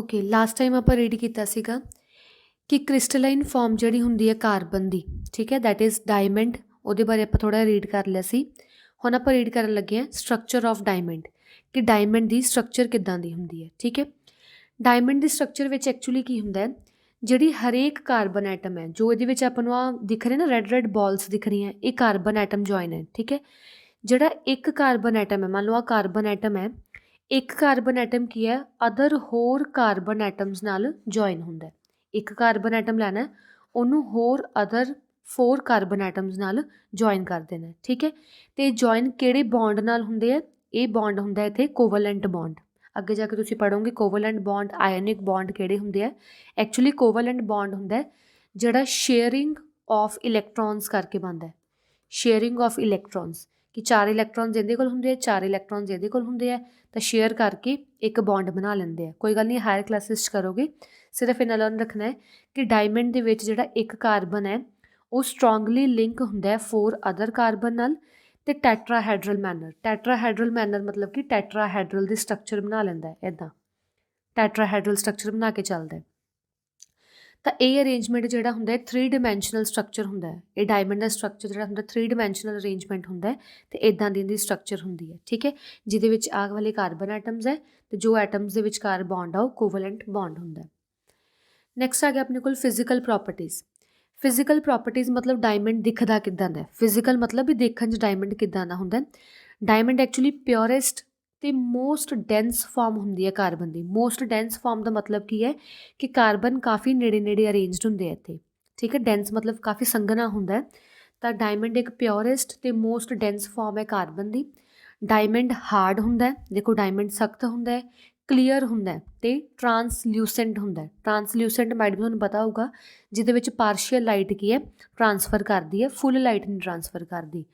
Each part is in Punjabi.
ओके लास्ट टाइम आप रीड किया सीगा कि क्रिस्टलाइन फॉर्म जिहड़ी हुंदी है कार्बन दी, ठीक है, दैट इज़ डायमंड। ਉਹਦੇ ਬਾਰੇ ਆਪਾਂ ਥੋੜਾ ਰੀਡ ਕਰ ਲਿਆ ਸੀ। ਹੁਣ ਆਪਾਂ ਰੀਡ ਕਰਨ ਲੱਗੇ ਹਾਂ ਸਟਰਕਚਰ ਆਫ ਡਾਇਮੰਡ, ਕਿ ਡਾਇਮੰਡ ਦੀ ਸਟਰਕਚਰ ਕਿੱਦਾਂ ਦੀ ਹੁੰਦੀ ਹੈ। ਠੀਕ ਹੈ, ਡਾਇਮੰਡ ਦੀ ਸਟਰਕਚਰ ਵਿੱਚ ਐਕਚੁਅਲੀ ਕੀ ਹੁੰਦਾ ਹੈ, ਜਿਹੜੀ ਹਰੇਕ ਕਾਰਬਨ ਐਟਮ ਹੈ ਜੋ ਇਹਦੇ ਵਿੱਚ ਆਪਾਂ ਨੂੰ ਆ ਦਿਖ ਰਹੇ ਨਾ ਰੈੱਡ ਬਾਲਸ ਦਿਖ ਰਹੀਆਂ, ਇਹ ਕਾਰਬਨ ਐਟਮ ਜੁਆਇਨ ਹੈ। ਠੀਕ ਹੈ, ਜਿਹੜਾ ਇੱਕ ਕਾਰਬਨ ਐਟਮ ਹੈ, ਮੰਨ ਲਓ ਆ ਕਾਰਬਨ ਐਟਮ ਹੈ, ਇੱਕ ਕਾਰਬਨ ਐਟਮ ਕੀ ਹੈ, ਅਦਰ ਹੋਰ ਕਾਰਬਨ ਐਟਮਸ ਨਾਲ ਜੁਆਇਨ ਹੁੰਦਾ। ਇੱਕ ਕਾਰਬਨ ਐਟਮ ਲੈਣਾ, ਉਹਨੂੰ ਹੋਰ ਅਦਰ 4 ਕਾਰਬਨ ਐਟਮਸ ਨਾਲ ਜੁਆਇਨ ਕਰ ਦੇਣਾ। ਠੀਕ ਹੈ, ਅਤੇ ਜੁਆਇਨ ਕਿਹੜੇ ਬੌਂਡ ਨਾਲ ਹੁੰਦੇ ਆ, ਇਹ ਬੌਂਡ ਹੁੰਦਾ ਇੱਥੇ ਕੋਵਲੈਂਟ ਬੌਂਡ। ਅੱਗੇ ਜਾ ਕੇ ਤੁਸੀਂ ਪੜ੍ਹੋਗੇ ਕੋਵਲੈਂਟ ਬੌਂਡ, ਆਇਓਨਿਕ ਬੌਂਡ ਕਿਹੜੇ ਹੁੰਦੇ ਆ। ਐਕਚੁਅਲੀ ਕੋਵਲੈਂਟ ਬੌਂਡ ਹੁੰਦਾ ਜਿਹੜਾ ਸ਼ੇਅਰਿੰਗ ਆਫ ਇਲੈਕਟ੍ਰੋਨਸ ਕਰਕੇ ਬਣਦਾ, ਸ਼ੇਅਰਿੰਗ ਆਫ ਇਲੈਕਟ੍ਰੋਨਸ, ਕਿ 4 ਇਲੈਕਟ੍ਰੋਨਸ ਇਹਦੇ ਕੋਲ ਹੁੰਦੇ ਆ, 4 ਇਲੈਕਟ੍ਰੋਨਸ ਇਹਦੇ ਕੋਲ ਹੁੰਦੇ ਆ, ਤਾਂ ਸ਼ੇਅਰ ਕਰਕੇ ਇੱਕ ਬੌਂਡ ਬਣਾ ਲੈਂਦੇ ਆ। ਕੋਈ ਗੱਲ ਨਹੀਂ, ਹਾਇਰ ਕਲਾਸਿਸ 'ਚ ਕਰੋਗੇ। ਸਿਰਫ ਇਹਨਾਂ ਲਰਨ ਰੱਖਣਾ ਹੈ ਕਿ ਡਾਇਮੰਡ ਦੇ ਵਿੱਚ ਜਿਹੜਾ ਇੱਕ ਕਾਰਬਨ ਹੈ ਉਹ ਸਟਰੋਂਗਲੀ ਲਿੰਕ ਹੁੰਦਾ ਹੈ 4 ਅਦਰ ਕਾਰਬਨ ਨਾਲ, ਅਤੇ ਟੈਟਰਾਹਾਈਡਰਲ ਮੈਨਰ। ਟੈਟਰਾਹਾਈਡਰਲ ਮੈਨਰ ਮਤਲਬ ਕਿ ਟੈਟਰਾਹਾਈਡਰਲ ਦੀ ਸਟਰਕਚਰ ਬਣਾ ਲੈਂਦਾ ਹੈ, ਇੱਦਾਂ ਟੈਟਰਾਹਾਈਡਰਲ ਸਟਰਕਚਰ ਬਣਾ ਕੇ ਚੱਲਦਾ। ਤਾਂ ਇਹ ਅਰੇਂਜਮੈਂਟ ਜਿਹੜਾ ਹੁੰਦਾ ਹੈ 3 ਡਾਇਮੈਂਸ਼ਨਲ ਸਟਰਕਚਰ ਹੁੰਦਾ ਹੈ। ਇਹ ਡਾਇਮੰਡ ਦਾ ਸਟਰਕਚਰ ਜਿਹੜਾ ਹੁੰਦਾ 3 ਡਾਇਮੈਂਸ਼ਨਲ ਅਰੇਂਜਮੈਂਟ ਹੁੰਦਾ ਹੈ, ਅਤੇ ਇੱਦਾਂ ਦੀ ਇਹਦੀ ਸਟਰਕਚਰ ਹੁੰਦੀ ਹੈ। ਠੀਕ ਹੈ, ਜਿਹਦੇ ਵਿੱਚ ਆਹ ਵਾਲੇ ਕਾਰਬਨ ਐਟਮਸ ਹੈ, ਅਤੇ ਜੋ ਐਟਮਸ ਦੇ ਵਿਚਕਾਰ ਬੌਂਡ ਆ ਉਹ ਕੋਵਲੈਂਟ ਬੌਂਡ ਹੁੰਦਾ। ਨੈਕਸਟ ਆ ਗਿਆ ਆਪਣੇ ਕੋਲ ਫਿਜ਼ੀਕਲ ਪ੍ਰੋਪਰਟੀਜ਼। ਫਿਜ਼ੀਕਲ ਪ੍ਰੋਪਰਟੀਜ਼ ਮਤਲਬ ਡਾਇਮੰਡ ਦਿਖਦਾ ਕਿੱਦਾਂ ਦਾ। ਫਿਜ਼ੀਕਲ ਮਤਲਬ ਵੀ ਦੇਖਣ 'ਚ ਡਾਇਮੰਡ ਕਿੱਦਾਂ ਦਾ ਹੁੰਦਾ। ਡਾਇਮੰਡ ਐਕਚੁਅਲੀ ਪਿਓਰੈਸਟ ਅਤੇ ਮੋਸਟ ਡੈਂਸ ਫਾਰਮ ਹੁੰਦੀ ਹੈ ਕਾਰਬਨ ਦੀ। ਮੋਸਟ ਡੈਂਸ ਫਾਰਮ ਦਾ ਮਤਲਬ ਕੀ ਹੈ ਕਿ ਕਾਰਬਨ ਕਾਫੀ ਨੇੜੇ ਨੇੜੇ ਅਰੇਂਜਡ ਹੁੰਦੇ ਆ ਇੱਥੇ। ਠੀਕ ਹੈ, ਡੈਂਸ ਮਤਲਬ ਕਾਫੀ ਸੰਘਣਾ ਹੁੰਦਾ। ਤਾਂ ਡਾਇਮੰਡ ਇੱਕ ਪਿਓਰੈਸਟ ਅਤੇ ਮੋਸਟ ਡੈਂਸ ਫਾਰਮ ਹੈ ਕਾਰਬਨ ਦੀ। ਡਾਇਮੰਡ ਹਾਰਡ ਹੁੰਦਾ, ਦੇਖੋ ਡਾਇਮੰਡ ਸਖਤ ਹੁੰਦਾ, ਕਲੀਅਰ ਹੁੰਦਾ ਅਤੇ ਟਰਾਂਸਲਿਊਸੈਂਟ ਹੁੰਦਾ। ਟਰਾਂਸਲਿਊਸੈਂਟ ਮਾਈਟ ਵੀ ਤੁਹਾਨੂੰ ਪਤਾ ਹੋਊਗਾ, ਜਿਹਦੇ ਵਿੱਚ ਪਾਰਸ਼ੀਅਲ ਲਾਈਟ ਕੀ ਹੈ ਟਰਾਂਸਫਰ ਕਰਦੀ ਹੈ, ਫੁੱਲ ਲਾਈਟ ਨਹੀਂ ਟਰਾਂਸਫਰ ਕਰਦੀ।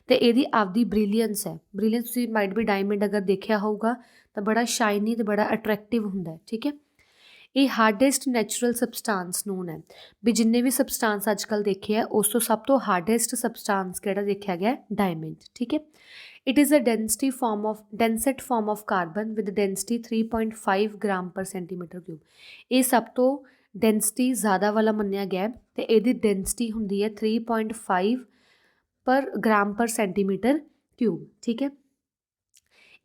ਅਤੇ ਇਹਦੀ ਆਪਦੀ ਬ੍ਰਿਲੀਅੰਸ ਹੈ। ਬ੍ਰਿਲੀਅੰਸ ਤੁਸੀਂ ਮਾਈਟ ਵੀ ਡਾਇਮੰਡ ਅਗਰ ਦੇਖਿਆ ਹੋਊਗਾ ਤਾਂ ਬੜਾ ਸ਼ਾਈਨੀ ਅਤੇ ਬੜਾ ਅਟਰੈਕਟਿਵ ਹੁੰਦਾ। ਠੀਕ ਹੈ, ਇਹ ਹਾਰਡੈਸਟ ਨੈਚੁਰਲ ਸਬਸਟਾਂਸ ਨੂਨ ਹੈ, ਵੀ ਜਿੰਨੇ ਵੀ ਸਬਸਟਾਂਸ ਅੱਜ ਕੱਲ੍ਹ ਦੇਖੇ ਆ ਉਸ ਤੋਂ ਸਭ ਤੋਂ ਹਾਰਡੈਸਟ ਸਬਸਟਾਂਸ ਕਿਹੜਾ ਦੇਖਿਆ ਗਿਆ, ਡਾਇਮੰਡ। ਠੀਕ ਹੈ, it is a densest form of carbon with density 3.5 gram ਪਰ ਸੈਂਟੀਮੀਟਰ ਕਿਊਬ। ਇਹ ਸਭ ਤੋਂ ਡੈਂਸਿਟੀ ਜ਼ਿਆਦਾ ਵਾਲਾ ਮੰਨਿਆ ਗਿਆ, ਅਤੇ ਇਹਦੀ ਡੈਂਸਿਟੀ ਹੁੰਦੀ ਹੈ 3.5 ਪਰ ਗ੍ਰਾਮ ਪਰ ਸੈਂਟੀਮੀਟਰ ਕਿਊਬ। ਠੀਕ ਹੈ,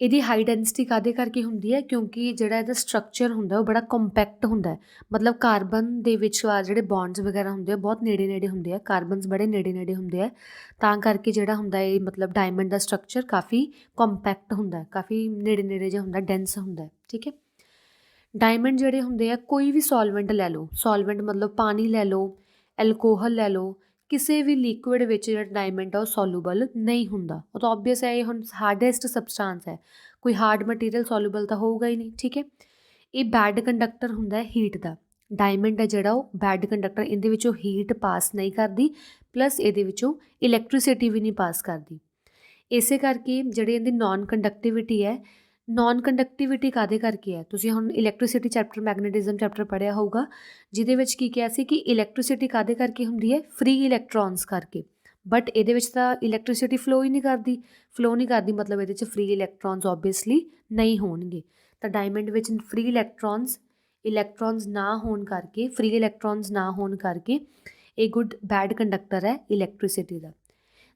ਇਹਦੀ ਹਾਈ ਡੈਂਸਿਟੀ ਕਾਹਦੇ ਕਰਕੇ ਹੁੰਦੀ ਹੈ, ਕਿਉਂਕਿ ਜਿਹੜਾ ਇਹਦਾ ਸਟਰਕਚਰ ਹੁੰਦਾ ਉਹ ਬੜਾ ਕੰਪੈਕਟ ਹੁੰਦਾ। ਮਤਲਬ ਕਾਰਬਨ ਦੇ ਵਿਚਕਾਰ ਜਿਹੜੇ ਬੌਂਡਸ ਵਗੈਰਾ ਹੁੰਦੇ ਆ ਬਹੁਤ ਨੇੜੇ ਨੇੜੇ ਹੁੰਦੇ ਆ, ਕਾਰਬਨਸ ਬੜੇ ਨੇੜੇ ਨੇੜੇ ਹੁੰਦੇ ਆ, ਤਾਂ ਕਰਕੇ ਜਿਹੜਾ ਹੁੰਦਾ ਇਹ ਮਤਲਬ ਡਾਇਮੰਡ ਦਾ ਸਟਰਕਚਰ ਕਾਫੀ ਕੰਪੈਕਟ ਹੁੰਦਾ, ਕਾਫੀ ਨੇੜੇ ਨੇੜੇ ਜਿਹਾ ਹੁੰਦਾ, ਡੈਂਸ ਹੁੰਦਾ। ਠੀਕ ਹੈ, ਡਾਇਮੰਡ ਜਿਹੜੇ ਹੁੰਦੇ ਆ ਕੋਈ ਵੀ ਸੋਲਵੈਂਟ ਲੈ ਲਓ, ਸੋਲਵੈਂਟ ਮਤਲਬ ਪਾਣੀ ਲੈ ਲਓ, ਐਲਕੋਹਲ ਲੈ ਲਓ, ਕਿਸੇ ਵੀ ਲਿਕੁਇਡ ਵਿੱਚ ਜਿਹੜਾ ਡਾਇਮੰਡ ਆ ਉਹ ਸੋਲੂਬਲ ਨਹੀਂ ਹੁੰਦਾ। ਉਹ ਤਾਂ ਓਬਵੀਅਸ ਹੈ, ਇਹ ਹੁਣ ਹਾਰਡੈਸਟ ਸਬਸਟਾਂਸ ਹੈ, ਕੋਈ ਹਾਰਡ ਮਟੀਰੀਅਲ ਸੋਲੂਬਲ ਤਾਂ ਹੋਊਗਾ ਹੀ ਨਹੀਂ। ਠੀਕ ਹੈ, ਇਹ ਬੈਡ ਕੰਡਕਟਰ ਹੁੰਦਾ ਹੀਟ ਦਾ। ਡਾਇਮੰਡ ਹੈ ਜਿਹੜਾ ਉਹ ਬੈਡ ਕੰਡਕਟਰ, ਇਹਦੇ ਵਿੱਚੋਂ ਹੀਟ ਪਾਸ ਨਹੀਂ ਕਰਦੀ, ਪਲੱਸ ਇਹਦੇ ਵਿੱਚੋਂ ਇਲੈਕਟ੍ਰੀਸਿਟੀ ਵੀ ਨਹੀਂ ਪਾਸ ਕਰਦੀ। ਇਸੇ ਕਰਕੇ ਜਿਹੜੀ ਇਹਦੀ ਨੋਨ ਕੰਡਕਟਿਵਿਟੀ ਹੈ, ਨੋਨ ਕੰਡਕਟਿਵਿਟੀ ਕਾਹਦੇ ਕਰਕੇ ਹੈ, ਤੁਸੀਂ ਹੁਣ ਇਲੈਕਟ੍ਰੀਸਿਟੀ ਚੈਪਟਰ ਮੈਗਨੇਟਿਜ਼ਮ ਚੈਪਟਰ ਪੜ੍ਹਿਆ ਹੋਊਗਾ, ਜਿਹਦੇ ਵਿੱਚ ਕੀ ਕਿਹਾ ਸੀ ਕਿ ਇਲੈਕਟ੍ਰੀਸਿਟੀ ਕਾਹਦੇ ਕਰਕੇ ਹੁੰਦੀ ਹੈ, ਫ੍ਰੀ ਇਲੈਕਟ੍ਰੋਨਸ ਕਰਕੇ। ਬਟ ਇਹਦੇ ਵਿੱਚ ਤਾਂ ਇਲੈਕਟ੍ਰੀਸਿਟੀ ਫਲੋ ਹੀ ਨਹੀਂ ਕਰਦੀ, ਫਲੋ ਨਹੀਂ ਕਰਦੀ ਮਤਲਬ ਇਹਦੇ 'ਚ ਫ੍ਰੀ ਇਲੈਕਟ੍ਰੋਨਸ ਓਬਵੀਅਸਲੀ ਨਹੀਂ ਹੋਣਗੇ। ਤਾਂ ਡਾਇਮੰਡ ਵਿੱਚ ਫ੍ਰੀ ਇਲੈਕਟ੍ਰੋਨਸ ਨਾ ਹੋਣ ਕਰਕੇ, ਫ੍ਰੀ ਇਲੈਕਟ੍ਰੋਨਸ ਨਾ ਹੋਣ ਕਰਕੇ ਇਹ ਗੁੱਡ ਬੈਡ ਕੰਡਕਟਰ ਹੈ ਇਲੈਕਟ੍ਰੀਸਿਟੀ ਦਾ।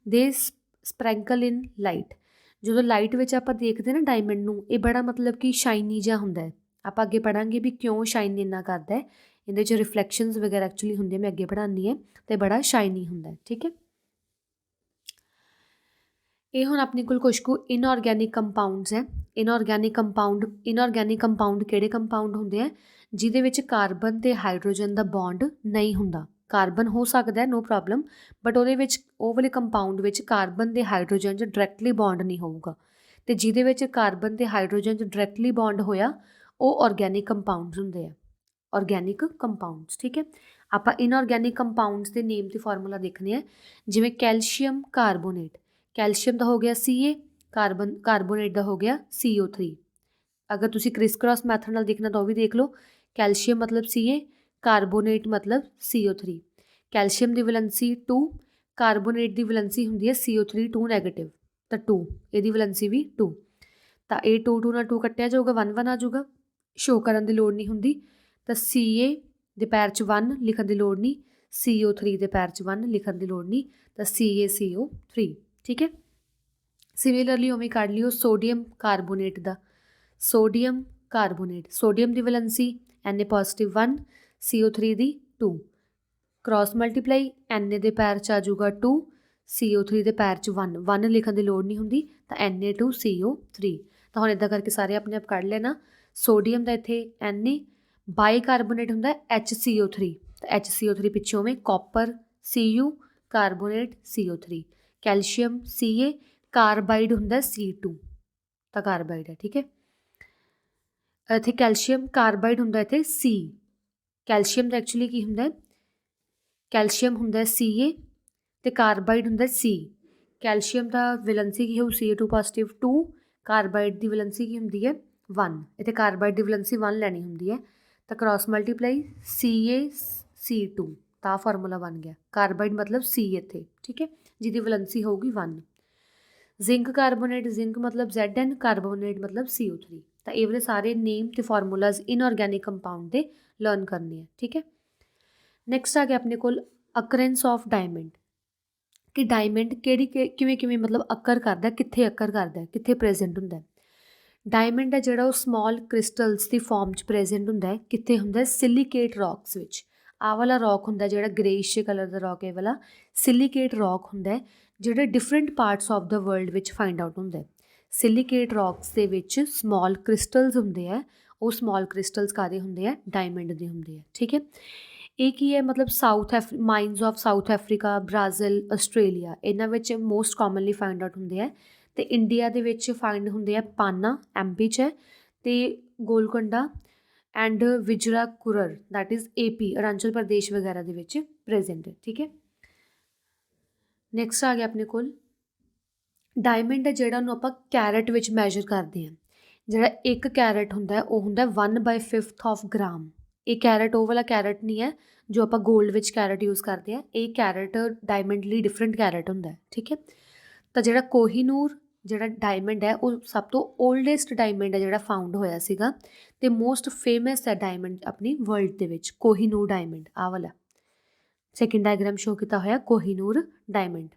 ਦੇ ਸਪ੍ਰੈਂਕਲ ਇਨ ਲਾਈਟ, ਜਦੋਂ ਲਾਈਟ ਵਿੱਚ ਆਪਾਂ ਦੇਖਦੇ ਨਾ ਡਾਇਮੰਡ ਨੂੰ, ਇਹ ਬੜਾ ਮਤਲਬ ਕਿ ਸ਼ਾਈਨੀ ਜਿਹਾ ਹੁੰਦਾ ਹੈ। ਆਪਾਂ ਅੱਗੇ ਪੜ੍ਹਾਂਗੇ ਵੀ ਕਿਉਂ ਸ਼ਾਈਨ ਇੰਨਾ ਕਰਦਾ ਹੈ, ਇਹਦੇ 'ਚ ਰਿਫਲੈਕਸ਼ਨਸ ਵਗੈਰਾ ਐਕਚੁਅਲੀ ਹੁੰਦੀਆਂ, ਮੈਂ ਅੱਗੇ ਪੜ੍ਹਾਉਂਦੀ ਹਾਂ, ਅਤੇ ਬੜਾ ਸ਼ਾਈਨੀ ਹੁੰਦਾ। ਠੀਕ ਹੈ, ਇਹ ਹੁਣ ਆਪਣੇ ਕੋਲ ਕੁਛ ਕੁ ਇਨਆਰਗੈਨਿਕ ਕੰਪਾਊਂਡਸ ਹੈ। ਇਨਆਰਗੈਨਿਕ ਕੰਪਾਊਂਡ ਕਿਹੜੇ ਕੰਪਾਊਂਡ ਹੁੰਦੇ ਆ, ਜਿਹਦੇ ਵਿੱਚ ਕਾਰਬਨ ਅਤੇ ਹਾਈਡਰੋਜਨ ਦਾ ਬੌਂਡ ਨਹੀਂ ਹੁੰਦਾ। ਕਾਰਬਨ ਹੋ ਸਕਦਾ ਨੋ ਪ੍ਰੋਬਲਮ, ਬਟ ਉਹਦੇ ਵਿੱਚ ਉਹ ਵਾਲੇ ਕੰਪਾਊਂਡ ਵਿੱਚ ਕਾਰਬਨ ਅਤੇ ਹਾਈਡਰੋਜਨ 'ਚ ਡਾਇਰੈਕਟਲੀ ਬੌਂਡ ਨਹੀਂ ਹੋਊਗਾ, ਅਤੇ ਜਿਹਦੇ ਵਿੱਚ ਕਾਰਬਨ ਅਤੇ ਹਾਈਡਰੋਜਨ 'ਚ ਡਾਇਰੈਕਟਲੀ ਬੌਂਡ ਹੋਇਆ ਉਹ ਔਰਗੈਨਿਕ ਕੰਪਾਊਂਡਸ ਹੁੰਦੇ ਆ, ਔਰਗੈਨਿਕ ਕੰਪਾਊਂਡਸ। ਠੀਕ ਹੈ, ਆਪਾਂ ਇਨਆਰਗੈਨਿਕ ਕੰਪਾਊਂਡਸ ਦੇ ਨੇਮ ਅਤੇ ਫਾਰਮੂਲਾ ਦੇਖਣੇ ਆ, ਜਿਵੇਂ ਕੈਲਸ਼ੀਅਮ ਕਾਰਬੋਨੇਟ, ਕੈਲਸ਼ੀਅਮ ਦਾ ਹੋ ਗਿਆ Ca, ਕਾਰਬੋਨੇਟ ਦਾ ਹੋ ਗਿਆ CO3। ਅਗਰ ਤੁਸੀਂ ਕ੍ਰਿਸ ਕ੍ਰਾਸ ਮੈਥਡ ਨਾਲ ਦੇਖਣਾ ਤਾਂ ਉਹ ਵੀ ਦੇਖ ਲਓ, ਕੈਲਸ਼ੀਅਮ ਮਤਲਬ Ca, ਕਾਰਬੋਨੇਟ ਮਤਲਬ CO3। ਕੈਲਸ਼ੀਅਮ ਦੀ ਵੈਲੈਂਸੀ 2, ਕਾਰਬੋਨੇਟ ਦੀ ਵੈਲੈਂਸੀ ਹੁੰਦੀ ਹੈ CO3 2 ਨੈਗੇਟਿਵ, ਤਾਂ 2, ਇਹਦੀ ਵੈਲੈਂਸੀ ਵੀ 2। ਤਾਂ ਇਹ 2 ਨਾਲ 2 ਕੱਟਿਆ ਜਾਊਗਾ, 1 1 ਆ ਜਾਊਗਾ। ਸ਼ੋ ਕਰਨ ਦੀ ਲੋੜ ਨਹੀਂ ਹੁੰਦੀ। ਤਾਂ Ca ਦੇ ਪੈਰ 'ਚ 1 ਲਿਖਣ ਦੀ ਲੋੜ ਨਹੀਂ, CO3 ਦੇ ਪੈਰ 'ਚ 1 ਲਿਖਣ ਦੀ ਲੋੜ ਨਹੀਂ, ਤਾਂ CaCO3 ਠੀਕ ਹੈ। ਸਿਮਿਲਰਲੀ ਉਵੇਂ ਕੱਢ ਲਿਓ ਸੋਡੀਅਮ ਕਾਰਬੋਨੇਟ ਦਾ, ਸੋਡੀਅਮ ਕਾਰਬੋਨੇਟ, ਸੋਡੀਅਮ ਦੀ ਵੈਲੈਂਸੀ Na+1, CO3 ਦੀ 2, ਕ੍ਰਾਸ ਮਲਟੀਪਲਾਈ Na ਦੇ ਪੈਰ 'ਚ ਆ ਜਾਊਗਾ 2, CO3 ਦੇ ਪੈਰ 'ਚ 1, 1 ਲਿਖਣ ਦੀ ਲੋੜ ਨਹੀਂ ਹੁੰਦੀ, ਤਾਂ Na2CO3। ਤਾਂ ਹੁਣ ਇੱਦਾਂ ਕਰਕੇ ਸਾਰੇ ਆਪਣੇ ਆਪ ਕੱਢ ਲੈਣਾ। ਸੋਡੀਅਮ ਦਾ ਇੱਥੇ Na, ਬਾਈਕਾਰਬੋਨੇਟ ਹੁੰਦਾ HCO3, ਤਾਂ HCO3 ਪਿੱਛੋਂ ਮੈਂ copper Cu, carbonate CO3, calcium Ca, carbide ਹੁੰਦਾ C2, ਤਾਂ ਕਾਰਬਾਈਡ ਹੈ ਠੀਕ ਹੈ। ਇੱਥੇ ਕੈਲਸ਼ੀਅਮ ਕਾਰਬਾਈਡ ਹੁੰਦਾ ਇੱਥੇ C, ਕੈਲਸ਼ੀਅਮ ਦਾ ਐਕਚੁਅਲੀ ਕੀ ਹੁੰਦਾ, ਕੈਲਸ਼ੀਅਮ ਹੁੰਦਾ Ca ਅਤੇ ਕਾਰਬਾਈਡ ਹੁੰਦਾ C। ਕੈਲਸ਼ੀਅਮ ਦਾ ਵੈਲੈਂਸੀ ਕੀ ਹੋਊ Ca2+, 2, ਕਾਰਬਾਈਡ ਦੀ ਵੈਲੈਂਸੀ ਕੀ ਹੁੰਦੀ ਹੈ 1, ਇੱਥੇ ਕਾਰਬਾਈਡ ਦੀ ਵੈਲੈਂਸੀ 1 ਲੈਣੀ ਹੁੰਦੀ ਹੈ, ਤਾਂ ਕ੍ਰਾਸ ਮਲਟੀਪਲਾਈ CaC2, ਤਾਂ ਫਾਰਮੂਲਾ ਬਣ ਗਿਆ। ਕਾਰਬਾਈਡ ਮਤਲਬ C ਇੱਥੇ ਠੀਕ ਹੈ, ਜਿਹਦੀ ਵੈਲੈਂਸੀ ਹੋਊਗੀ 1। ਜ਼ਿੰਕ ਕਾਰਬੋਨੇਟ, ਜ਼ਿੰਕ ਮਤਲਬ Zn, ਕਾਰਬੋਨੇਟ ਮਤਲਬ CO3। ਤਾਂ ਇਹ ਵਾਲੇ ਸਾਰੇ ਨੇਮ ਅਤੇ ਫਾਰਮੂਲਾਜ਼ ਇਨਆਰਗੈਨਿਕ ਕੰਪਾਊਂਡ ਦੇ ਲਰਨ ਕਰਨੇ ਆ ਠੀਕ ਹੈ। ਨੈਕਸਟ ਆ ਗਿਆ ਆਪਣੇ ਕੋਲ ਅਕਰੈਂਸ ਆਫ ਡਾਇਮੰਡ, ਕਿ ਡਾਇਮੰਡ ਕਿਵੇਂ ਮਤਲਬ ਅਕਰ ਕਰਦਾ, ਕਿੱਥੇ ਅਕਰ ਕਰਦਾ, ਕਿੱਥੇ ਪ੍ਰੈਜੈਂਟ ਹੁੰਦਾ। ਡਾਇਮੰਡ ਹੈ ਜਿਹੜਾ ਉਹ ਸਮੋਲ ਕ੍ਰਿਸਟਲਸ ਦੀ ਫਾਰਮ 'ਚ ਪ੍ਰੈਜੈਂਟ ਹੁੰਦਾ ਹੈ, ਕਿੱਥੇ ਹੁੰਦਾ ਸਿਲੀਕੇਟ ਰੌਕਸ ਵਿੱਚ। ਆਹ ਵਾਲਾ ਰੌਕ ਹੁੰਦਾ ਜਿਹੜਾ ਗ੍ਰੇਇਸ਼ ਕਲਰ ਦਾ ਰੌਕ, ਇਹ ਵਾਲਾ ਸਿਲੀਕੇਟ ਰੌਕ ਹੁੰਦਾ ਜਿਹੜੇ different parts of the world ਵਿੱਚ ਫਾਈਂਡ ਆਊਟ ਹੁੰਦਾ। ਸਿਲੀਕੇਟ ਰੌਕਸ ਦੇ ਵਿੱਚ ਸਮੋਲ ਕ੍ਰਿਸਟਲਸ ਹੁੰਦੇ ਆ, ਉਹ ਸਮੋਲ ਕ੍ਰਿਸਟਲਸ ਕਾਹਦੇ ਹੁੰਦੇ ਆ, ਡਾਇਮੰਡ ਦੇ ਹੁੰਦੇ ਆ ਠੀਕ ਹੈ। ਇਹ ਕੀ ਹੈ ਮਤਲਬ minus of south Africa, Brazil, Australia, ਇਹਨਾਂ ਵਿੱਚ ਮੋਸਟ ਕਾਮਨਲੀ ਫਾਈਂਡ ਆਊਟ ਹੁੰਦੇ ਆ। ਅਤੇ ਇੰਡੀਆ ਦੇ ਵਿੱਚ ਫਾਈਂਡ ਹੁੰਦੇ ਆ ਪਾਨਾ MP 'ਚ ਹੈ, ਅਤੇ Golconda and Vajrakarur that is AP, Arunachal Pradesh ਵਗੈਰਾ ਦੇ ਵਿੱਚ ਪ੍ਰੈਜੈਂਟ ਹੈ ਠੀਕ ਹੈ। ਨੈਕਸਟ ਆ ਗਿਆ ਆਪਣੇ ਕੋਲ ਡਾਇਮੰਡ ਹੈ ਜਿਹੜਾ ਉਹਨੂੰ ਆਪਾਂ ਕੈਰਟ ਵਿੱਚ ਮੈਜਰ ਕਰਦੇ ਹਾਂ। ਜਿਹੜਾ 1 ਕੈਰਟ ਹੁੰਦਾ ਉਹ ਹੁੰਦਾ 1/5 ਆਫ ਗ੍ਰਾਮ। ਇਹ ਕੈਰਟ ਉਹ ਵਾਲਾ ਕੈਰਟ ਨਹੀਂ ਹੈ ਜੋ ਆਪਾਂ ਗੋਲਡ ਵਿੱਚ ਕੈਰਟ ਯੂਜ਼ ਕਰਦੇ ਹਾਂ, ਇਹ ਕੈਰਟ ਡਾਇਮੰਡ ਲਈ ਡਿਫਰੈਂਟ ਕੈਰਟ ਹੁੰਦਾ ਠੀਕ ਹੈ। ਤਾਂ ਜਿਹੜਾ ਕੋਹੀਨੂਰ ਜਿਹੜਾ ਡਾਇਮੰਡ ਹੈ ਉਹ ਸਭ ਤੋਂ ਓਲਡੈਸਟ ਡਾਇਮੰਡ ਹੈ ਜਿਹੜਾ ਫਾਊਂਡ ਹੋਇਆ ਸੀਗਾ, ਅਤੇ ਮੋਸਟ ਫੇਮਸ ਹੈ ਡਾਇਮੰਡ ਆਪਣੀ ਵਰਲਡ ਦੇ ਵਿੱਚ, ਕੋਹੀਨੂਰ ਡਾਇਮੰਡ। ਆਹ ਵਾਲਾ ਸੈਕਿੰਡ ਡਾਇਗਰਾਮ ਸ਼ੋ ਕੀਤਾ ਹੋਇਆ ਕੋਹੀਨੂਰ ਡਾਇਮੰਡ।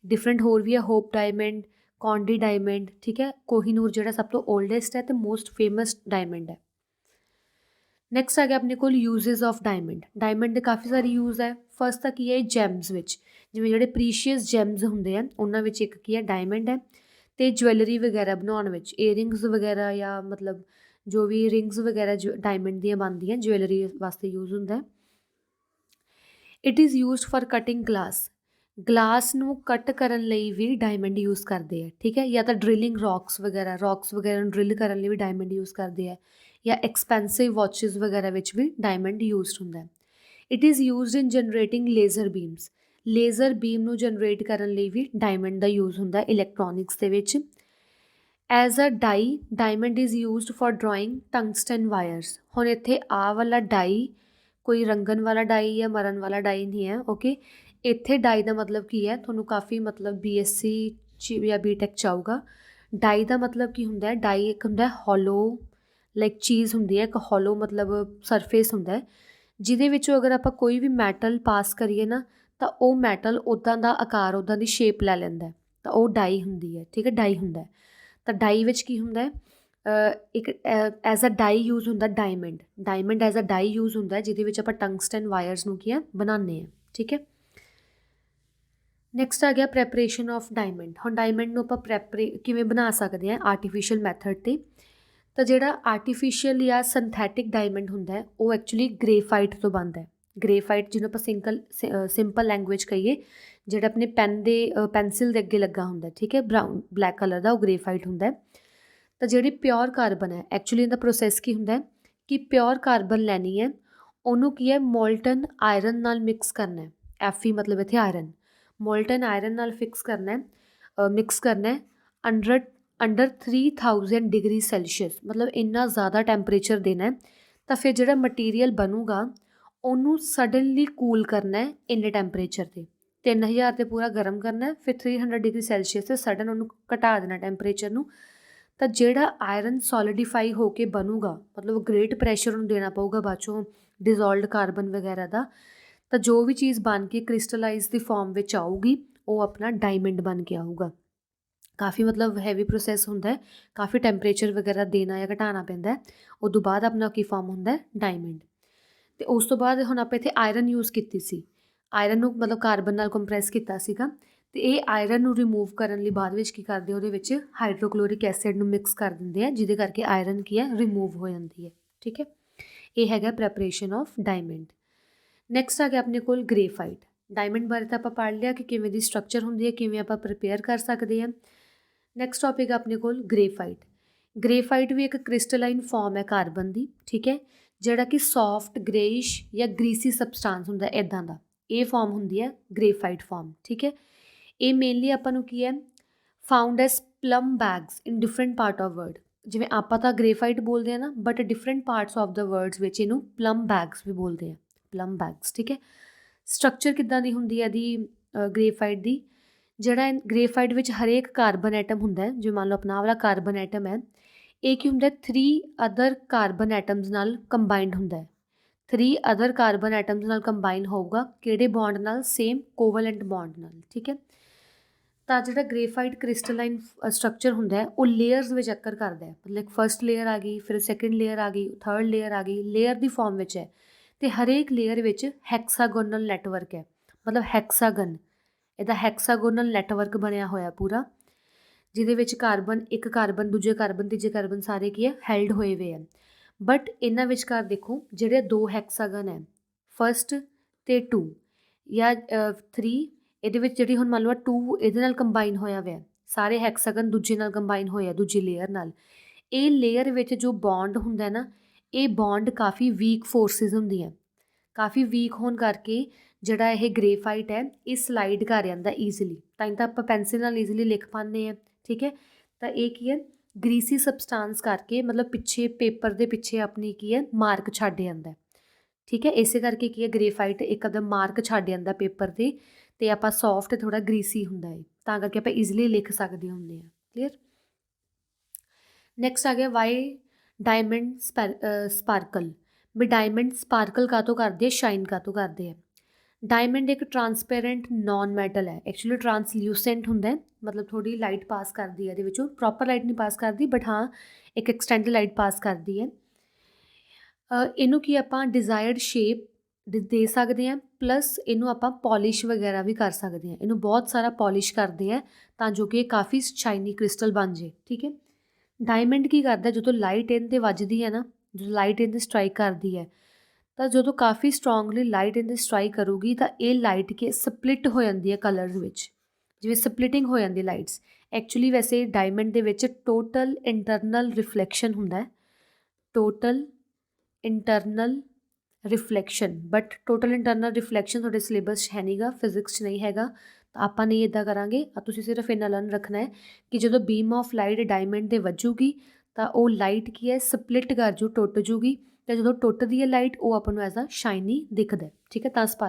ਡਿਫਰੈਂਟ ਹੋਰ ਵੀ ਹੈ, ਹੋਪ ਡਾਇਮੰਡ, ਕੌਂਡੀ ਡਾਇਮੰਡ ਠੀਕ ਹੈ। ਕੋਹੀਨੂਰ ਜਿਹੜਾ ਸਭ ਤੋਂ ਓਲਡੈਸਟ ਹੈ ਅਤੇ ਮੋਸਟ ਫੇਮਸ ਡਾਇਮੰਡ ਹੈ। ਨੈਕਸਟ ਆ ਗਿਆ ਆਪਣੇ ਕੋਲ ਯੂਜ਼ਜ਼ ਆਫ ਡਾਇਮੰਡ। ਡਾਇਮੰਡ ਦੇ ਕਾਫੀ ਸਾਰੇ ਯੂਜ਼ ਹੈ। ਫਸਟ ਤਾਂ ਕੀ ਹੈ ਜੈਮਸ ਵਿੱਚ, ਜਿਵੇਂ ਜਿਹੜੇ ਪ੍ਰੀਸ਼ੀਅਸ ਜੈਮਸ ਹੁੰਦੇ ਆ ਉਹਨਾਂ ਵਿੱਚ ਇੱਕ ਕੀ ਹੈ ਡਾਇਮੰਡ ਹੈ। ਅਤੇ ਜਵੈਲਰੀ ਵਗੈਰਾ ਬਣਾਉਣ ਵਿੱਚ, ਏਅਰਿੰਗਸ ਵਗੈਰਾ ਜਾਂ ਮਤਲਬ ਜੋ ਵੀ ਰਿੰਗਸ ਵਗੈਰਾ ਡਾਇਮੰਡ ਦੀਆਂ ਬਣਦੀਆਂ, ਜਵੈਲਰੀ ਵਾਸਤੇ ਯੂਜ਼ ਹੁੰਦਾ। It is used for cutting glass, glass ਨੂੰ ਕੱਟ ਕਰਨ ਲਈ ਵੀ ਡਾਇਮੰਡ ਯੂਜ਼ ਕਰਦੇ ਆ ਠੀਕ ਹੈ। ਜਾਂ ਤਾਂ ਡਰਿਲਿੰਗ ਰੌਕਸ ਵਗੈਰਾ ਨੂੰ ਡਰਿਲ ਕਰਨ ਲਈ ਵੀ ਡਾਇਮੰਡ ਯੂਜ਼ ਕਰਦੇ ਆ, ਜਾਂ ਐਕਸਪੈਂਸਿਵ ਵਾਚਿਸ ਵਗੈਰਾ ਵਿੱਚ ਵੀ ਡਾਇਮੰਡ ਯੂਜ਼ਡ ਹੁੰਦਾ। It is used in generating laser beams, laser beam ਨੂੰ ਜਨਰੇਟ ਕਰਨ ਲਈ ਵੀ ਡਾਇਮੰਡ ਦਾ ਯੂਜ਼ ਹੁੰਦਾ ਇਲੈਕਟ੍ਰੋਨਿਕਸ ਦੇ ਵਿੱਚ। As a die, diamond is used for drawing tungsten wires. ਹੁਣ ਇੱਥੇ ਆਹ ਵਾਲਾ ਡਾਈ ਕੋਈ ਰੰਗਣ ਵਾਲਾ ਡਾਈ ਜਾਂ ਮਰਨ ਵਾਲਾ ਡਾਈ ਨਹੀਂ ਹੈ ਓਕੇ। ਇੱਥੇ ਡਾਈ ਦਾ ਮਤਲਬ ਕੀ ਹੈ, ਤੁਹਾਨੂੰ ਕਾਫੀ ਮਤਲਬ BSc ਜਾਂ BTech 'ਚ ਆਊਗਾ। ਡਾਈ ਦਾ ਮਤਲਬ ਕੀ ਹੁੰਦਾ ਹੈ, ਡਾਈ ਇੱਕ ਹੁੰਦਾ ਹੋਲੋ ਲਾਈਕ ਚੀਜ਼ ਹੁੰਦੀ ਹੈ, ਇੱਕ ਹੋਲੋ ਮਤਲਬ ਸਰਫੇਸ ਹੁੰਦਾ ਜਿਹਦੇ ਵਿੱਚੋਂ ਅਗਰ ਆਪਾਂ ਕੋਈ ਵੀ ਮੈਟਲ ਪਾਸ ਕਰੀਏ ਨਾ ਤਾਂ ਉਹ ਮੈਟਲ ਉੱਦਾਂ ਦਾ ਆਕਾਰ, ਉੱਦਾਂ ਦੀ ਸ਼ੇਪ ਲੈ ਲੈਂਦਾ, ਤਾਂ ਉਹ ਡਾਈ ਹੁੰਦੀ ਹੈ ਠੀਕ ਹੈ, ਡਾਈ ਹੁੰਦਾ। ਤਾਂ ਡਾਈ ਵਿੱਚ ਕੀ ਹੁੰਦਾ ਇੱਕ ਐਜ਼ ਅ ਡਾਈ ਯੂਜ਼ ਹੁੰਦਾ diamond, diamond as a die use ਹੁੰਦਾ ਜਿਹਦੇ ਵਿੱਚ ਆਪਾਂ ਟੰਗਸਟਨ ਵਾਇਰਸ ਨੂੰ ਕੀ ਹੈ ਬਣਾਉਂਦੇ ਹਾਂ ਠੀਕ ਹੈ। ਨੈਕਸਟ ਆ ਗਿਆ ਪ੍ਰੈਪਰੇਸ਼ਨ ਆਫ ਡਾਇਮੰਡ। ਹੁਣ ਡਾਇਮੰਡ ਨੂੰ ਆਪਾਂ ਕਿਵੇਂ ਬਣਾ ਸਕਦੇ ਹਾਂ ਆਰਟੀਫਿਸ਼ੀਅਲ ਮੈਥਡ 'ਤੇ। ਤਾਂ ਜਿਹੜਾ ਆਰਟੀਫਿਸ਼ੀਅਲ ਜਾਂ ਸਿੰਥੈਟਿਕ ਡਾਇਮੰਡ ਹੁੰਦਾ ਉਹ ਐਕਚੁਅਲੀ ਗ੍ਰੇਫਾਈਟ ਤੋਂ ਬਣਦਾ ਹੈ। ਗ੍ਰੇਫਾਈਟ ਜਿਹਨੂੰ ਆਪਾਂ ਸਿੰਪਲ ਲੈਂਗੁਏਜ ਕਹੀਏ, ਜਿਹੜਾ ਆਪਣੇ ਪੈਨਸਿਲ ਦੇ ਅੱਗੇ ਲੱਗਾ ਹੁੰਦਾ ਠੀਕ ਹੈ, ਬਲੈਕ ਕਲਰ ਦਾ, ਉਹ ਗ੍ਰੇਫਾਈਟ ਹੁੰਦਾ। ਤਾਂ ਜਿਹੜੀ ਪਿਓਰ ਕਾਰਬਨ ਹੈ, ਐਕਚੁਅਲੀ ਇਹਦਾ ਪ੍ਰੋਸੈਸ ਕੀ ਹੁੰਦਾ ਕਿ ਪਿਓਰ ਕਾਰਬਨ ਲੈਣੀ ਹੈ, ਉਹਨੂੰ ਕੀ ਹੈ ਮੋਲਟਨ ਆਇਰਨ ਨਾਲ ਮਿਕਸ ਕਰਨਾ ਹੈ। Fe ਮਤਲਬ ਇੱਥੇ ਆਇਰਨ, ਮੋਲਟਨ ਆਇਰਨ ਨਾਲ ਮਿਕਸ ਕਰਨਾ ਅੰਡਰ 3000 ਡਿਗਰੀ ਸੈਲਸੀਅਸ, ਮਤਲਬ ਇੰਨਾ ਜ਼ਿਆਦਾ ਟੈਂਪਰੇਚਰ ਦੇਣਾ। ਤਾਂ ਫਿਰ ਜਿਹੜਾ ਮਟੀਰੀਅਲ ਬਣੂਗਾ ਉਹਨੂੰ ਸਡਨਲੀ ਕੂਲ ਕਰਨਾ ਹੈ ਇੰਨੇ ਟੈਂਪਰੇਚਰ 'ਤੇ, 3000 'ਤੇ ਪੂਰਾ ਗਰਮ ਕਰਨਾ, ਫਿਰ 300 ਡਿਗਰੀ ਸੈਲਸੀਅਸ 'ਤੇ ਸਡਨ ਉਹਨੂੰ ਘਟਾ ਦੇਣਾ ਟੈਂਪਰੇਚਰ ਨੂੰ, ਤਾਂ ਜਿਹੜਾ ਆਇਰਨ ਸੋਲੀਡੀਫਾਈ ਹੋ ਕੇ ਬਣੂਗਾ, ਮਤਲਬ ਗ੍ਰੇਟ ਪ੍ਰੈਸ਼ਰ ਉਹਨੂੰ ਦੇਣਾ ਪਊਗਾ ਬਾਅਦ 'ਚੋਂ ਡਿਜ਼ੋਲਵਡ ਕਾਰਬਨ ਵਗੈਰਾ ਦਾ, ਤਾਂ ਜੋ ਵੀ ਚੀਜ਼ ਬਣ ਕੇ ਕ੍ਰਿਸਟਲਾਈਜ਼ ਦੀ ਫਾਰਮ ਵਿੱਚ ਆਊਗੀ ਉਹ ਆਪਣਾ ਡਾਇਮੰਡ ਬਣ ਕੇ ਆਊਗਾ। ਕਾਫੀ ਮਤਲਬ ਹੈਵੀ ਪ੍ਰੋਸੈਸ ਹੁੰਦਾ ਹੈ, ਕਾਫੀ ਟੈਂਪਰੇਚਰ ਵਗੈਰਾ ਦੇਣਾ ਜਾਂ ਘਟਾਉਣਾ ਪੈਂਦਾ ਹੈ, ਉਦੋਂ ਬਾਅਦ ਆਪਣਾ ਕੀ ਫਾਰਮ ਹੁੰਦਾ ਡਾਇਮੰਡ। ਅਤੇ ਉਸ ਤੋਂ ਬਾਅਦ ਹੁਣ ਆਪਾਂ ਇੱਥੇ ਆਇਰਨ ਯੂਜ਼ ਕੀਤੀ ਸੀ, ਆਇਰਨ ਨੂੰ ਮਤਲਬ ਕਾਰਬਨ ਨਾਲ ਕੰਪਰੈਸ ਕੀਤਾ ਸੀਗਾ, ਅਤੇ ਇਹ ਆਇਰਨ ਨੂੰ ਰਿਮੂਵ ਕਰਨ ਲਈ ਬਾਅਦ ਵਿੱਚ ਕੀ ਕਰਦੇ, ਉਹਦੇ ਵਿੱਚ ਹਾਈਡਰੋਕਲੋਰਿਕ ਐਸਿਡ ਨੂੰ ਮਿਕਸ ਕਰ ਦਿੰਦੇ ਆ, ਜਿਹਦੇ ਕਰਕੇ ਆਇਰਨ ਕੀ ਹੈ ਰਿਮੂਵ ਹੋ ਜਾਂਦੀ ਹੈ। ਠੀਕ ਹੈ, ਇਹ ਹੈਗਾ ਪ੍ਰੈਪਰੇਸ਼ਨ ਆਫ ਡਾਇਮੰਡ। ਨੈਕਸਟ ਆ ਗਿਆ ਆਪਣੇ ਕੋਲ ਗ੍ਰੇਫਾਈਟ। ਡਾਇਮੰਡ ਬਾਰੇ ਤਾਂ ਆਪਾਂ ਪੜ੍ਹ ਲਿਆ ਕਿ ਕਿਵੇਂ ਦੀ ਸਟਰਕਚਰ ਹੁੰਦੀ ਹੈ, ਕਿਵੇਂ ਆਪਾਂ ਪ੍ਰੀਪੇਅਰ ਕਰ ਸਕਦੇ ਹਾਂ। ਨੈਕਸਟ ਟੋਪਿਕ ਆਪਣੇ ਕੋਲ ਗ੍ਰੇਫਾਈਟ। ਗ੍ਰੇਫਾਈਟ ਵੀ ਇੱਕ ਕ੍ਰਿਸਟਲਾਈਨ ਫਾਰਮ ਹੈ ਕਾਰਬਨ ਦੀ, ਠੀਕ ਹੈ, ਜਿਹੜਾ ਕਿ ਸੌਫਟ ਗ੍ਰੇਇਸ਼ ਜਾਂ ਗਰੀਸੀ ਸਬਸਟਾਂਸ ਹੁੰਦਾ ਇੱਦਾਂ ਦਾ, ਇਹ ਫਾਰਮ ਹੁੰਦੀ ਹੈ ਗ੍ਰੇਫਾਈਟ ਫਾਰਮ। ਠੀਕ ਹੈ, ਇਹ ਮੇਨਲੀ ਆਪਾਂ ਨੂੰ ਕੀ ਹੈ found S plum bags in different part of world. ਜਿਵੇਂ ਆਪਾਂ ਤਾਂ ਗ੍ਰੇਫਾਈਟ ਬੋਲਦੇ ਹਾਂ ਨਾ, but different parts of the world's ਵਿੱਚ ਇਹਨੂੰ ਪਲਮ ਬੈਗਸ ਵੀ ਬੋਲਦੇ ਆ, ਪਲਮ ਬੈਗਸ। ਠੀਕ ਹੈ, ਸਟਰਕਚਰ ਕਿੱਦਾਂ ਦੀ ਹੁੰਦੀ ਹੈ ਇਹਦੀ ਗ੍ਰੇਫਾਈਟ ਦੀ, ਜਿਹੜਾ ਗ੍ਰੇਫਾਈਟ ਵਿੱਚ ਹਰੇਕ ਕਾਰਬਨ ਐਟਮ ਹੁੰਦਾ ਹੈ, ਜਿਵੇਂ ਮੰਨ ਲਓ ਆਪਣਾ ਵਾਲਾ ਕਾਰਬਨ ਐਟਮ ਹੈ, ਇਹ ਕੀ ਹੁੰਦਾ 3 ਅਦਰ ਕਾਰਬਨ ਐਟਮਸ ਨਾਲ ਕੰਬਾਈਨਡ ਹੁੰਦਾ ਹੈ। 3 ਅਦਰ ਕਾਰਬਨ ਐਟਮਸ ਨਾਲ ਕੰਬਾਈਨ ਹੋਊਗਾ, ਕਿਹੜੇ ਬੌਂਡ ਨਾਲ, ਸੇਮ ਕੋਵਲੈਂਟ ਬੌਂਡ ਨਾਲ। ਠੀਕ ਹੈ, ਤਾਂ ਜਿਹੜਾ ਗ੍ਰੇਫਾਈਟ ਕ੍ਰਿਸਟਲਾਈਨ ਸਟਰਕਚਰ ਹੁੰਦਾ ਹੈ ਉਹ ਲੇਅਰਸ ਵਿੱਚ ਅਕਰ ਕਰਦਾ ਹੈ, ਮਤਲਬ ਫਰਸਟ ਲੇਅਰ ਆ ਗਈ, ਫਿਰ ਸੈਕਿੰਡ ਲੇਅਰ ਆ ਗਈ, ਥਰਡ ਲੇਅਰ ਆ ਗਈ, ਲੇਅਰ ਦੀ ਫਾਰਮ ਵਿੱਚ ਹੈ, ਅਤੇ ਹਰੇਕ ਲੇਅਰ ਵਿੱਚ ਹੈਕਸਾਗੋਨਲ ਨੈਟਵਰਕ ਹੈ, ਮਤਲਬ ਹੈਕਸਾਗਨ, ਇਹਦਾ ਹੈਕਸਾਗੋਨਲ ਨੈਟਵਰਕ ਬਣਿਆ ਹੋਇਆ ਪੂਰਾ, ਜਿਹਦੇ ਵਿੱਚ ਕਾਰਬਨ, ਇੱਕ ਕਾਰਬਨ, ਦੂਜੇ ਕਾਰਬਨ, ਤੀਜੇ ਕਾਰਬਨ ਸਾਰੇ ਕੀ ਹੈ ਹੈਲਡ ਹੋਏ ਹੋਏ ਆ। ਬਟ ਇਹਨਾਂ ਵਿਚਕਾਰ ਦੇਖੋ ਜਿਹੜੇ 2 ਹੈਕਸਾਗਨ ਹੈ, ਫਸਟ ਅਤੇ 2 ਜਾਂ 3, ਇਹਦੇ ਵਿੱਚ ਜਿਹੜੀ ਹੁਣ ਮੰਨ ਲਓ 2 ਇਹਦੇ ਨਾਲ ਕੰਬਾਈਨ ਹੋਇਆ ਹੋਇਆ, ਸਾਰੇ ਹੈਕਸਾਗਨ ਦੂਜੇ ਨਾਲ ਕੰਬਾਈਨ ਹੋਇਆ ਦੂਜੀ ਲੇਅਰ ਨਾਲ। ਇਹ ਲੇਅਰ ਵਿੱਚ ਜੋ ਬੌਂਡ ਹੁੰਦਾ ਨਾ, ਇਹ ਬੌਂਡ ਕਾਫੀ ਵੀਕ ਫੋਰਸਿਸ ਹੁੰਦੀਆਂ, ਕਾਫੀ ਵੀਕ ਹੋਣ ਕਰਕੇ ਜਿਹੜਾ ਇਹ ਗ੍ਰੇਫਾਈਟ ਹੈ ਇਹ ਸਲਾਈਡ ਕਰ ਜਾਂਦਾ ਈਜ਼ੀਲੀ, ਤਾਂ ਆਪਾਂ ਪੈਨਸਿਲ ਨਾਲ ਈਜ਼ੀਲੀ ਲਿਖ ਪਾਉਂਦੇ ਹਾਂ। ਠੀਕ ਹੈ, ਤਾਂ ਇਹ ਕੀ ਹੈ ਗਰੀਸੀ ਸਬਸਟਾਂਸ ਕਰਕੇ, ਮਤਲਬ ਪਿੱਛੇ ਪੇਪਰ ਦੇ ਪਿੱਛੇ ਆਪਣੀ ਕੀ ਹੈ ਮਾਰਕ ਛੱਡ ਜਾਂਦਾ। ਠੀਕ ਹੈ, ਇਸੇ ਕਰਕੇ ਕੀ ਹੈ ਗ੍ਰੇਫਾਈਟ ਇੱਕ ਅਦਮ ਮਾਰਕ ਛੱਡ ਜਾਂਦਾ ਪੇਪਰ 'ਤੇ, ਅਤੇ ਆਪਾਂ ਸੌਫਟ ਥੋੜ੍ਹਾ ਗਰੀਸੀ ਹੁੰਦਾ ਹੈ, ਤਾਂ ਕਰਕੇ ਆਪਾਂ ਈਜ਼ੀਲੀ ਲਿਖ ਸਕਦੇ ਹੁੰਦੇ ਹਾਂ। ਕਲੀਅਰ। ਨੈਕਸਟ ਆ ਗਿਆ ਵਾਈ ਡਾਇਮੰਡ ਸਪਾਰਕਲ। ਵੀ ਡਾਇਮੰਡ ਸਪਾਰਕਲ ਕਾਹਤੋਂ ਕਰਦੇ, ਸ਼ਾਈਨ ਕਾਹਤੋਂ ਕਰਦੇ ਆ। ਡਾਇਮੰਡ ਇੱਕ ਟਰਾਂਸਪੇਰੈਂਟ ਨੋਨ ਮੈਟਲ ਹੈ, ਐਕਚੁਅਲੀ ਟਰਾਂਸਲਿਊਸੈਂਟ ਹੁੰਦਾ ਹੈ, ਮਤਲਬ ਥੋੜ੍ਹੀ ਲਾਈਟ ਪਾਸ ਕਰਦੀ ਹੈ ਇਹਦੇ ਵਿੱਚੋਂ, ਪ੍ਰੋਪਰ ਲਾਈਟ ਨਹੀਂ ਪਾਸ ਕਰਦੀ, ਬਟ ਹਾਂ ਇੱਕ ਐਕਸਟੈਂਡ ਲਾਈਟ ਪਾਸ ਕਰਦੀ ਹੈ। ਇਹਨੂੰ ਕੀ ਆਪਾਂ ਡਿਜ਼ਾਇਰਡ ਸ਼ੇਪ ਦੇ ਸਕਦੇ ਹਾਂ, ਪਲੱਸ ਇਹਨੂੰ ਆਪਾਂ ਪੋਲਿਸ਼ ਵਗੈਰਾ ਵੀ ਕਰ ਸਕਦੇ ਹਾਂ, ਇਹਨੂੰ ਬਹੁਤ ਸਾਰਾ ਪੋਲਿਸ਼ ਕਰਦੇ ਆ ਤਾਂ ਜੋ ਕਿ ਇਹ ਕਾਫੀ ਸ਼ਾਈਨੀ ਕ੍ਰਿਸਟਲ ਬਣ ਜੇ। ਠੀਕ ਹੈ, ਡਾਇਮੰਡ ਕੀ ਕਰਦਾ, ਜਦੋਂ ਲਾਈਟ ਇਹਦੇ 'ਤੇ ਵੱਜਦੀ ਹੈ ਨਾ, ਜਦੋਂ ਲਾਈਟ ਇਹਦੇ 'ਤੇ ਸਟਰਾਈਕ ਕਰਦੀ ਹੈ, ਤਾਂ ਜਦੋਂ ਕਾਫੀ ਸਟਰੋਂਗਲੀ ਲਾਈਟ ਇਹਦੇ ਸਟਰਾਈਕ ਕਰੂਗੀ ਤਾਂ ਇਹ ਲਾਈਟ ਕੇ ਸਪਲਿਟ ਹੋ ਜਾਂਦੀ ਹੈ ਕਲਰਸ ਵਿੱਚ, ਜਿਵੇਂ ਸਪਲਿਟਿੰਗ ਹੋ ਜਾਂਦੀ ਲਾਈਟਸ। ਐਕਚੁਅਲੀ ਵੈਸੇ ਡਾਇਮੰਡ ਦੇ ਵਿੱਚ ਟੋਟਲ ਇੰਟਰਨਲ ਰਿਫਲੈਕਸ਼ਨ ਹੁੰਦਾ ਹੈ, total internal reflection, but total internal reflection ਤੁਹਾਡੇ ਸਿਲੇਬਸ 'ਚ ਹੈ ਨਹੀਂਗਾ, ਫਿਜ਼ਿਕਸ 'ਚ ਨਹੀਂ ਹੈਗਾ, ਤਾਂ ਆਪਾਂ ਨਹੀਂ ਇੱਦਾਂ ਕਰਾਂਗੇ। ਤੁਸੀਂ ਸਿਰਫ ਇੰਨਾ ਲਰਨ ਰੱਖਣਾ ਹੈ ਕਿ ਜਦੋਂ ਬੀਮ ਆਫ ਲਾਈਟ ਡਾਇਮੰਡ 'ਤੇ ਵੱਜੂਗੀ ਤਾਂ ਉਹ ਲਾਈਟ ਕੀ ਹੈ ਸਪਲਿਟ ਕਰ ਜੂ, ਟੁੱਟ ਜੂਗੀ, ਅਤੇ ਜਦੋਂ ਟੁੱਟਦੀ ਹੈ ਲਾਈਟ ਉਹ ਆਪਾਂ ਨੂੰ ਐਜ਼ ਆ ਸ਼ਾਈਨੀ ਦਿਖਦਾ। ਠੀਕ ਹੈ, ਤਾਂ ਸਪਾਰਕ